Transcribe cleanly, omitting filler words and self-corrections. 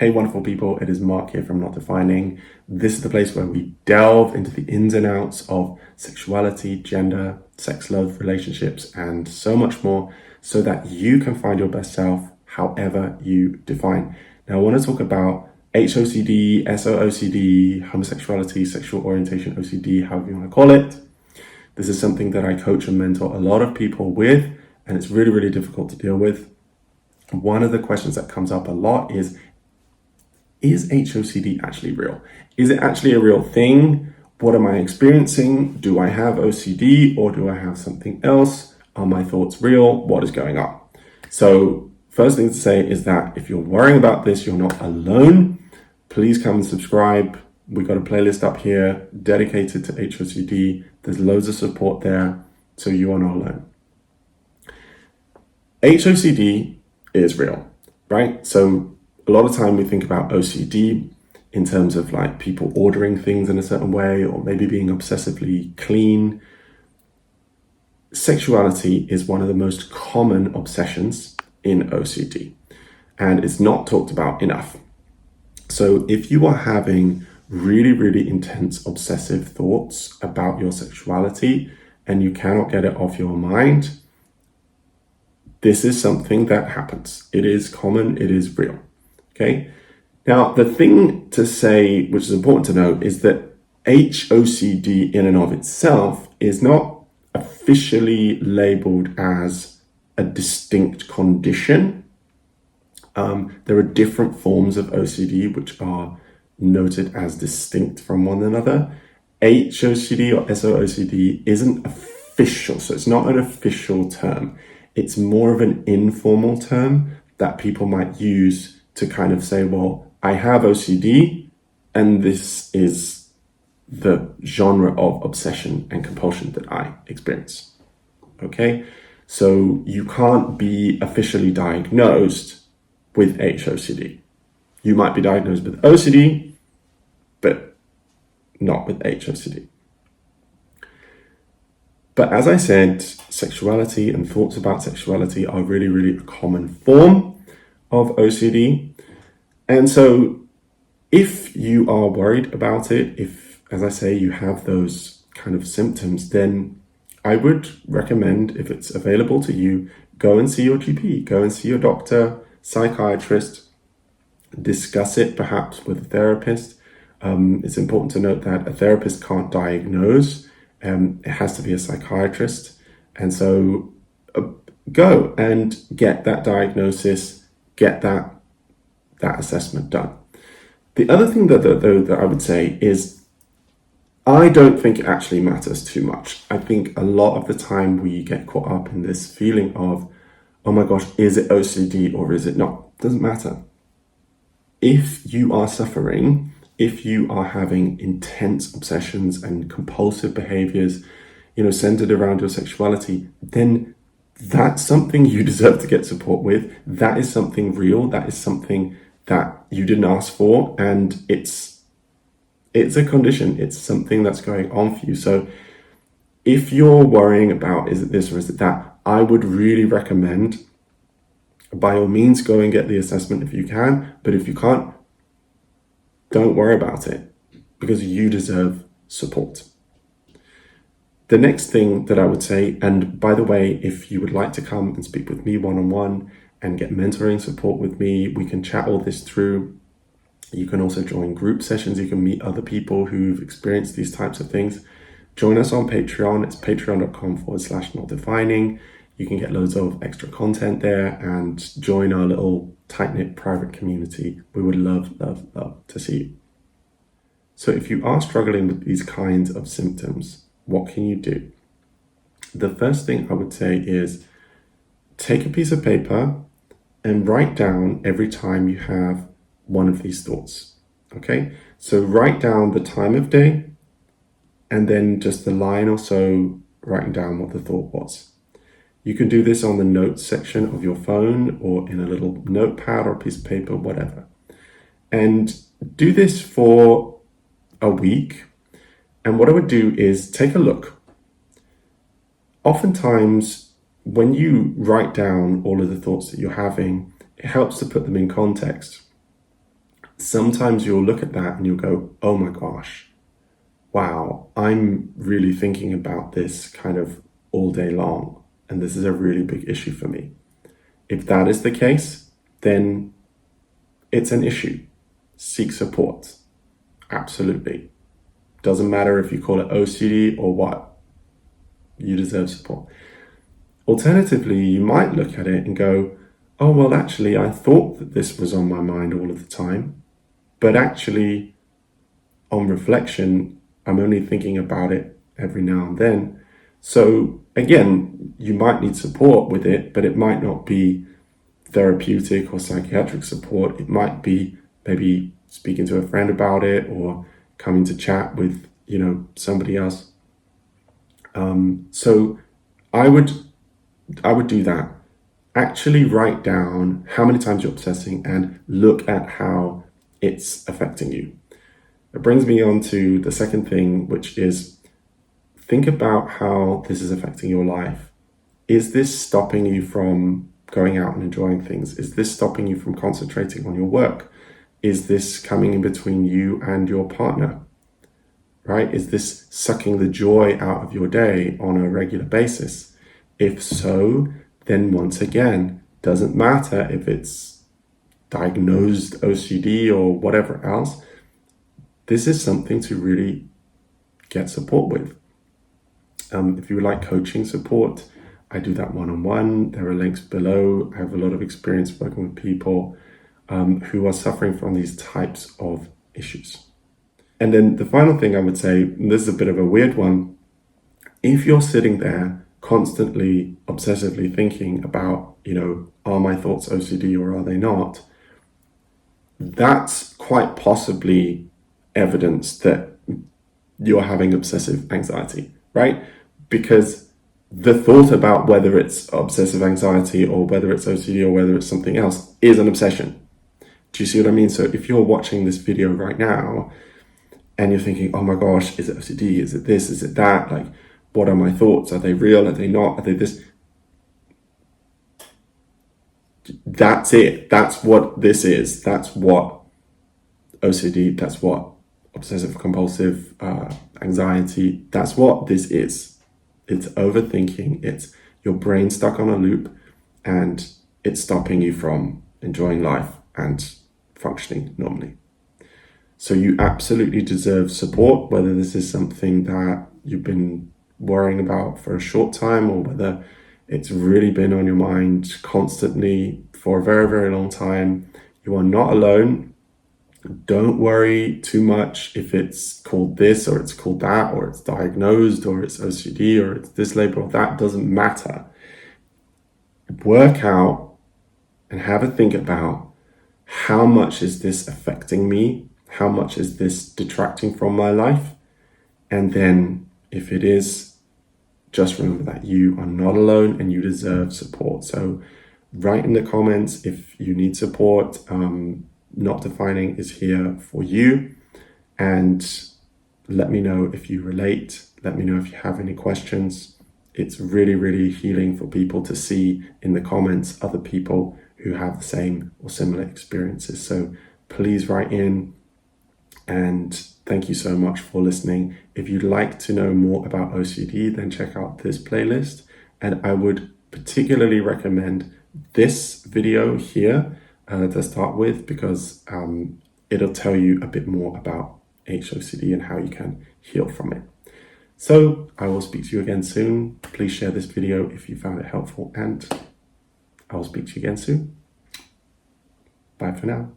Hey, wonderful people, it is Mark here from Not Defining. This is the place where we delve into the ins and outs of sexuality, gender, sex, love, relationships, and so much more so that you can find your best self however you define. Now, I want to talk about HOCD, SOOCD, homosexuality, sexual orientation, OCD, however you want to call it. This is something that I coach and mentor a lot of people with, and it's really, really difficult to deal with. One of the questions that comes up a lot is HOCD actually real? Is it actually a real thing? What am I experiencing? Do I have OCD or do I have something else? Are my thoughts real? What is going on? So first thing to say is that if you're worrying about this, you're not alone. Please come and subscribe. We've got a playlist up here dedicated to HOCD. There's loads of support there, so you are not alone. HOCD is real, right? So a lot of time we think about OCD in terms of like people ordering things in a certain way or maybe being obsessively clean. Sexuality is one of the most common obsessions in OCD, and it's not talked about enough. So if you are having really, really intense obsessive thoughts about your sexuality and you cannot get it off your mind, this is something that happens. It is common, it is real. Okay. Now, the thing to say, which is important to note, is that HOCD in and of itself is not officially labeled as a distinct condition. There are different forms of OCD which are noted as distinct from one another. HOCD or SOOCD isn't official, so it's not an official term. It's more of an informal term that people might use to kind of say, well, I have OCD and this is the genre of obsession and compulsion that I experience. Okay, so you can't be officially diagnosed with HOCD. You might be diagnosed with OCD, but not with HOCD. But as I said, sexuality and thoughts about sexuality are really, really a common form of OCD. And so if you are worried about it, if, as I say, you have those kind of symptoms, then I would recommend, if it's available to you, go and see your GP, go and see your doctor, psychiatrist, discuss it perhaps with a therapist. It's important to note that a therapist can't diagnose. It has to be a psychiatrist. And so go and get that diagnosis, get that assessment done. The other thing that I would say is I don't think it actually matters too much. I think a lot of the time we get caught up in this feeling of, oh my gosh, is it OCD or is it not? It doesn't matter. If you are suffering, if you are having intense obsessions and compulsive behaviors, centered around your sexuality, then that's something you deserve to get support with. That is something real. That is something that you didn't ask for, and it's a condition. It's something that's going on for you. So if you're worrying about, is it this or is it that, I would really recommend, by all means, go and get the assessment if you can. But if you can't, don't worry about it, because you deserve support. The next thing that I would say, and by the way, if you would like to come and speak with me one-on-one and get mentoring support with me, we can chat all this through. You can also join group sessions. You can meet other people who've experienced these types of things. Join us on Patreon. It's patreon.com/notdefining. You can get loads of extra content there and join our little tight-knit private community. We would love, love, love to see you. So if you are struggling with these kinds of symptoms, what can you do? The first thing I would say is take a piece of paper and write down every time you have one of these thoughts. Okay, so write down the time of day and then just the line or so writing down what the thought was. You can do this on the notes section of your phone or in a little notepad or a piece of paper, whatever. And do this for a week. And what I would do is take a look. Oftentimes, when you write down all of the thoughts that you're having, it helps to put them in context. sometimes you'll look at that and you'll go, oh my gosh, wow, I'm really thinking about this kind of all day long, and this is a really big issue for me. If that is the case, then it's an issue. Seek support. Absolutely. Doesn't matter if you call it OCD or what. You deserve support. Alternatively, you might look at it and go, oh, well, actually, I thought that this was on my mind all of the time, but actually, on reflection, I'm only thinking about it every now and then. So again, you might need support with it, but it might not be therapeutic or psychiatric support. It might be maybe speaking to a friend about it or coming to chat with, somebody else. So I would do that. Actually write down how many times you're obsessing and look at how it's affecting you. It brings me on to the second thing, which is think about how this is affecting your life. Is this stopping you from going out and enjoying things? Is this stopping you from concentrating on your work? Is this coming in between you and your partner? Right? Is this sucking the joy out of your day on a regular basis? If so, then once again, doesn't matter if it's diagnosed OCD or whatever else, this is something to really get support with. If you would like coaching support, I do that one-on-one. There are links below. I have a lot of experience working with people who are suffering from these types of issues. And then the final thing I would say, and this is a bit of a weird one, if you're sitting there constantly obsessively thinking about, are my thoughts OCD or are they not? That's quite possibly evidence that you're having obsessive anxiety, right? Because the thought about whether it's obsessive anxiety or whether it's OCD or whether it's something else is an obsession. Do you see what I mean? So if you're watching this video right now and you're thinking, oh my gosh, is it OCD? Is it this? Is it that? Like, what are my thoughts? Are they real? Are they not? Are they this? That's it. That's what this is. That's what OCD, that's what obsessive compulsive anxiety, that's what this is. It's overthinking. It's your brain stuck on a loop and it's stopping you from enjoying life and functioning normally. So you absolutely deserve support, whether this is something that you've been worrying about for a short time or whether it's really been on your mind constantly for a very, very long time. You are not alone. Don't worry too much if it's called this or it's called that or it's diagnosed or it's OCD or it's this label or that. Doesn't matter. Work out and have a think about how much is this affecting me? How much is this detracting from my life? And then if it is, just remember that you are not alone and you deserve support. So write in the comments if you need support. Not Defining is here for you. And let me know if you relate. Let me know if you have any questions. It's really, really healing for people to see in the comments other people who have the same or similar experiences. So please write in. And thank you so much for listening. If you'd like to know more about OCD, then check out this playlist. And I would particularly recommend this video here to start with, because it'll tell you a bit more about HOCD and how you can heal from it. So I will speak to you again soon. Please share this video if you found it helpful, and I will speak to you again soon. Bye for now.